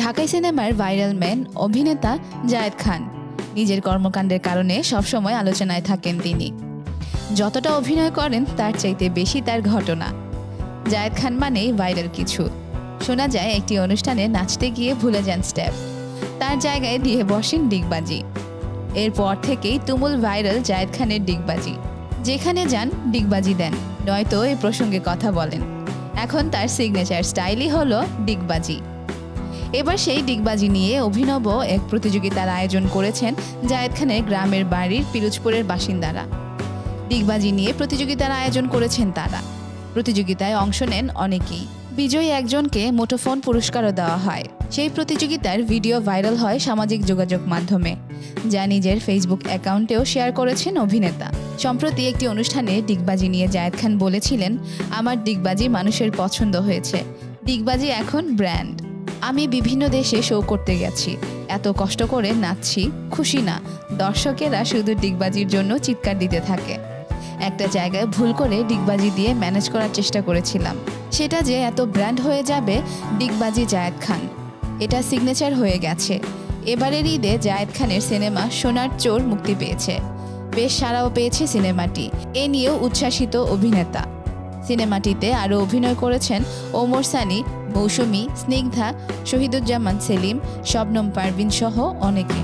ঢাকাই সিনেমার viral man অভিনেতা জায়েদ খান নিজের কর্মকাণ্ডের কারণে সবসময় আলোচনায় থাকেন তিনি। যতটা অভিনয় করেন তার চাইতে বেশি তার ঘটনা। জায়েদ খান মানেই ভাইরাল কিছু। শোনা যায় একটি অনুষ্ঠানে নাচতে গিয়ে ভুলে যান স্টেপ, তার জায়গায় দিয়ে বসেন ডিগবাজি। এরপর থেকেই তুমুল ভাইরাল জায়েদ খানের ডিগবাজি। যেখানে যান ডিগবাজি দেন, নয়তো এই প্রসঙ্গে কথা বলেন। এখন তার সিগনেচার স্টাইলই হলো ডিগবাজি। এবার সেই ডিগবাজি নিয়ে অভিনব এক প্রতিযোগিতার আয়োজন করেছেন জায়েদ খানের গ্রামের বাড়ির পিরোজপুরের বাসিন্দারা। ডিগবাজি নিয়ে প্রতিযোগিতার আয়োজন করেছেন তারা। প্রতিযোগিতায় অংশ নেন অনেকেই। বিজয়ী একজনকে মুঠোফোন পুরস্কারও দেওয়া হয়। সেই প্রতিযোগিতার ভিডিও ভাইরাল হয় সামাজিক যোগাযোগ মাধ্যমে, যা নিজের ফেসবুক অ্যাকাউন্টেও শেয়ার করেছেন অভিনেতা। সম্প্রতি একটি অনুষ্ঠানে ডিগবাজি নিয়ে জায়েদ খান বলেছিলেন, আমার ডিগবাজি মানুষের পছন্দ হয়েছে, ডিগবাজি এখন ব্র্যান্ড। আমি বিভিন্ন দেশে শো করতে গেছি, এত কষ্ট করে নাচছি, খুশি না, দর্শকেরা শুধু ডিগবাজির জন্য চিৎকার দিতে থাকে। একটা জায়গায় ভুল করে ডিগবাজি দিয়ে ম্যানেজ করার চেষ্টা করেছিলাম, সেটা যে এত ব্র্যান্ড হয়ে যাবে, ডিগবাজি জায়েদ খান, এটা সিগনেচার হয়ে গেছে। এবারের ঈদে জায়েদ খানের সিনেমা সোনার চোর মুক্তি পেয়েছে। বেশ সাড়াও পেয়েছে সিনেমাটি, এ নিয়েও উচ্ছ্বাসিত অভিনেতা। সিনেমাটিতে আরও অভিনয় করেছেন ওমর সানি, মৌসুমী, স্নিগ্ধা, শহীদুজ্জামান সেলিম, শবনম পারভিন সহ অনেকে।